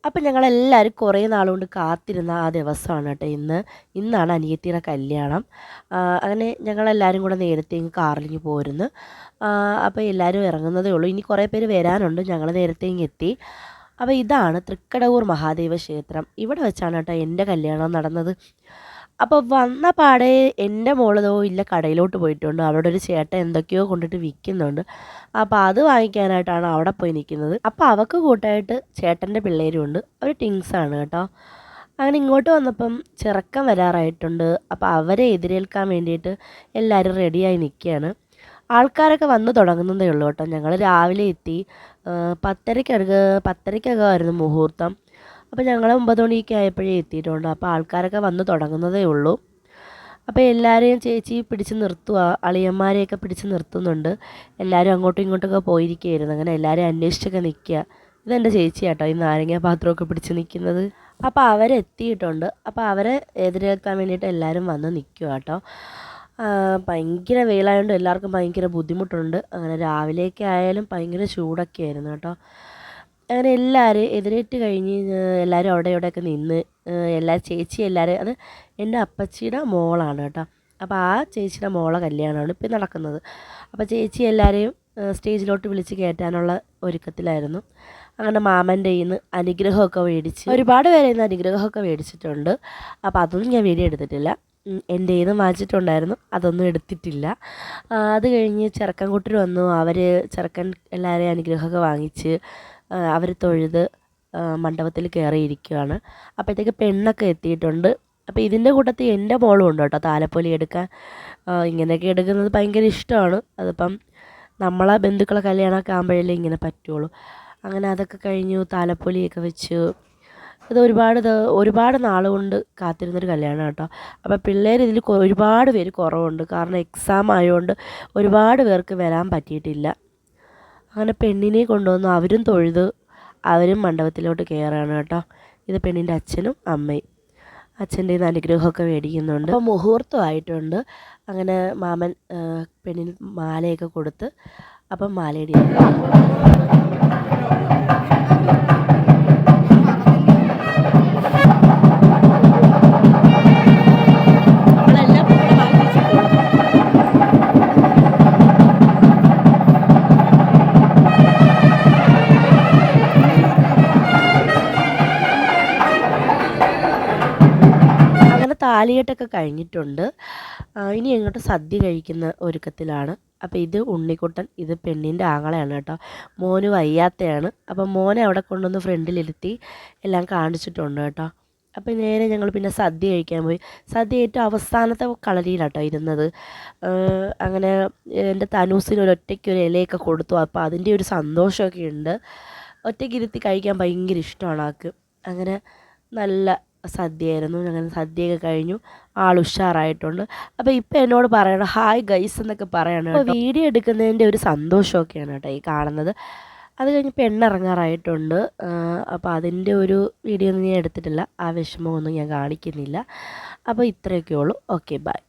അപ്പം ഞങ്ങളെല്ലാവരും കുറേ നാളുകൊണ്ട് കാത്തിരുന്ന ആ ദിവസമാണ് കേട്ടോ ഇന്ന്. ഇന്നാണ് അനിയത്തിയുടെ കല്യാണം. അങ്ങനെ ഞങ്ങളെല്ലാവരും കൂടെ നേരത്തെ ഇങ്ങ് കാറിലിങ്ങ് പോരുന്നു. അപ്പോൾ എല്ലാവരും ഇറങ്ങുന്നതേ ഉള്ളൂ. ഇനി കുറേ പേര് വരാനുണ്ട്. ഞങ്ങൾ നേരത്തെ ഇങ്ങ് എത്തി. അപ്പോൾ ഇതാണ് തൃക്കടവൂർ മഹാദേവ ക്ഷേത്രം. ഇവിടെ വെച്ചാണ് കേട്ടോ എൻ്റെ കല്യാണം നടന്നത്. അപ്പോൾ വന്ന പാടെ എൻ്റെ മോളതോ ഇല്ല കടയിലോട്ട് പോയിട്ടുണ്ട്. അവിടെ ഒരു ചേട്ടൻ എന്തൊക്കെയോ കൊണ്ടിട്ട് വിൽക്കുന്നുണ്ട്. അപ്പോൾ അത് വാങ്ങിക്കാനായിട്ടാണ് അവിടെ പോയി നിൽക്കുന്നത്. അപ്പോൾ അവൾക്ക് കൂട്ടായിട്ട് ചേട്ടൻ്റെ പിള്ളേരും ഉണ്ട്. അവർ ടിങ്സാണ് കേട്ടോ. അങ്ങനെ ഇങ്ങോട്ട് വന്നപ്പം ചെറുക്കൻ വരാറായിട്ടുണ്ട്. അപ്പോൾ അവരെ എതിരേൽക്കാൻ വേണ്ടിയിട്ട് എല്ലാവരും റെഡിയായി നിൽക്കുകയാണ്. ആൾക്കാരൊക്കെ വന്ന് തുടങ്ങുന്നതേ ഉള്ളൂ കേട്ടോ. ഞങ്ങൾ രാവിലെ എത്തി. 10:30-10:30 മുഹൂർത്തം. അപ്പോൾ ഞങ്ങൾ 9 മണിയൊക്കെ ആയപ്പോഴേ എത്തിയിട്ടുണ്ട്. അപ്പോൾ ആൾക്കാരൊക്കെ വന്ന് തുടങ്ങുന്നതേ ഉള്ളൂ. അപ്പോൾ എല്ലാവരെയും ചേച്ചി പിടിച്ച് നിർത്തുക, അളിയന്മാരെയൊക്കെ പിടിച്ച് നിർത്തുന്നുണ്ട്. എല്ലാവരും അങ്ങോട്ടും ഇങ്ങോട്ടൊക്കെ പോയിരിക്കുകയായിരുന്നു. അങ്ങനെ എല്ലാവരെയും അന്വേഷിച്ചൊക്കെ നിൽക്കുക. ഇതെൻ്റെ ചേച്ചി കേട്ടോ ഈ നാരങ്ങ പാത്രമൊക്കെ പിടിച്ച് നിൽക്കുന്നത്. അപ്പോൾ അവരെത്തിയിട്ടുണ്ട്. അപ്പോൾ അവരെ എതിരേൽക്കാൻ വേണ്ടിയിട്ട് എല്ലാവരും വന്ന് നിൽക്കുക കേട്ടോ. ഭയങ്കര വെയിലായതുകൊണ്ട് എല്ലാവർക്കും ഭയങ്കര ബുദ്ധിമുട്ടുണ്ട്. അങ്ങനെ രാവിലെയൊക്കെ ആയാലും ഭയങ്കര ചൂടൊക്കെ ആയിരുന്നു കേട്ടോ. അങ്ങനെ എല്ലാവരും എതിരേറ്റ് കഴിഞ്ഞ് എല്ലാവരും അവിടെ ഇവിടെയൊക്കെ നിന്ന് ചേച്ചി എല്ലാവരും അത് എൻ്റെ അപ്പച്ചിയുടെ മോളാണ് കേട്ടോ. അപ്പോൾ ആ ചേച്ചിയുടെ മോളെ കല്യാണമാണ് ഇപ്പം നടക്കുന്നത്. അപ്പോൾ ചേച്ചി എല്ലാവരെയും സ്റ്റേജിലോട്ട് വിളിച്ച് കയറ്റാനുള്ള ഒരുക്കത്തിലായിരുന്നു. അങ്ങനെ മാമൻ്റെ കയ്യിൽ നിന്ന് അനുഗ്രഹമൊക്കെ മേടിച്ച് ഒരുപാട് പേരെ ഇന്ന് അനുഗ്രഹമൊക്കെ മേടിച്ചിട്ടുണ്ട്. അപ്പോൾ അതൊന്നും ഞാൻ വീഡിയോ എടുത്തിട്ടില്ല. എൻ്റെ കയ്യിൽ നിന്ന് വാങ്ങിച്ചിട്ടുണ്ടായിരുന്നു, അതൊന്നും എടുത്തിട്ടില്ല. അത് കഴിഞ്ഞ് ചെറുക്കൻ കൂട്ടർ വന്നു. ചെറുക്കൻ എല്ലാവരെയും അനുഗ്രഹമൊക്കെ വാങ്ങിച്ച് അവർ തൊഴുത് മണ്ഡപത്തിൽ കയറിയിരിക്കുകയാണ്. അപ്പോഴത്തേക്ക് പെണ്ണൊക്കെ എത്തിയിട്ടുണ്ട്. അപ്പോൾ ഇതിൻ്റെ കൂട്ടത്തിൽ എൻ്റെ മോളും ഉണ്ട് കേട്ടോ താലപ്പൊലി എടുക്കാൻ. ഇങ്ങനെയൊക്കെ എടുക്കുന്നത് ഭയങ്കര ഇഷ്ടമാണ്. അതിപ്പം നമ്മളെ ബന്ധുക്കളെ കല്യാണമൊക്കെ ആകുമ്പോഴല്ലേ ഇങ്ങനെ പറ്റുള്ളൂ. അങ്ങനെ അതൊക്കെ കഴിഞ്ഞു, താലപ്പൊലിയൊക്കെ വെച്ചു. ഇത് ഒരുപാട് നാളുകൊണ്ട് കാത്തിരുന്നൊരു കല്യാണം കേട്ടോ. അപ്പോൾ പിള്ളേർ ഇതിൽ ഒരുപാട് പേര് കുറവുണ്ട്. കാരണം എക്സാം ആയതുകൊണ്ട് ഒരുപാട് പേർക്ക് വരാൻ പറ്റിയിട്ടില്ല. അങ്ങനെ പെണ്ണിനെ കൊണ്ടുവന്നു. അവരും തൊഴുത് അവരും മണ്ഡപത്തിലോട്ട് കയറുകയാണ് കേട്ടോ. ഇത് പെണ്ണിൻ്റെ അച്ഛനും അമ്മയും. അച്ഛൻ്റെ നിന്ന് അനുഗ്രഹമൊക്കെ മേടിക്കുന്നുണ്ട്. അപ്പോൾ മുഹൂർത്തമായിട്ടുണ്ട്. അങ്ങനെ മാമൻ പെണ്ണിന് മാലയൊക്കെ കൊടുത്ത് അപ്പം മാലയിടി താലികെട്ടൊക്കെ കഴിഞ്ഞിട്ടുണ്ട്. ഇനി അങ്ങോട്ട് സദ്യ കഴിക്കുന്ന ഒരുക്കത്തിലാണ്. അപ്പോൾ ഇത് ഉണ്ണിക്കുട്ടൻ, ഇത് പെണ്ണിൻ്റെ ആങ്ങളയാണ് കേട്ടോ. മോന് വയ്യാത്തയാണ്. അപ്പം മോനെ അവിടെ കൊണ്ടുവന്ന് ഫ്രണ്ടിലിരുത്തി എല്ലാം കാണിച്ചിട്ടുണ്ട് കേട്ടോ. അപ്പോൾ നേരെ ഞങ്ങൾ പിന്നെ സദ്യ കഴിക്കാൻ പോയി. സദ്യ ഏറ്റവും അവസാനത്തെ കളരിയിലാട്ടോ ഇരുന്നത്. അങ്ങനെ എൻ്റെ തനൂസിന് ഒറ്റയ്ക്കൊരു ഇലയൊക്കെ കൊടുത്തു. അപ്പോൾ അതിൻ്റെ ഒരു സന്തോഷമൊക്കെ ഉണ്ട്. ഒറ്റയ്ക്ക് ഇരുത്തി കഴിക്കാൻ ഭയങ്കര ഇഷ്ടമാണ് ആൾക്ക്. അങ്ങനെ നല്ല സദ്യയായിരുന്നു. ഞങ്ങൾ സദ്യയൊക്കെ കഴിഞ്ഞു. ഉഷാറായിട്ടുണ്ട്. അപ്പോൾ ഇപ്പം എന്നോട് പറയണം ഹായ് ഗൈസ് എന്നൊക്കെ പറയണം കേട്ടോ. വീഡിയോ എടുക്കുന്നതിൻ്റെ ഒരു സന്തോഷമൊക്കെയാണ് കേട്ടോ ഈ കാണുന്നത്. അത് കഴിഞ്ഞ് പെണ്ണിറങ്ങാറായിട്ടുണ്ട്. അപ്പോൾ അതിൻ്റെ ഒരു വീഡിയോ ഒന്നും ഞാൻ എടുത്തിട്ടില്ല. ആ വിഷമമൊന്നും ഞാൻ കാണിക്കുന്നില്ല. അപ്പോൾ ഇത്രയൊക്കെ ഉള്ളൂ. Okay bye.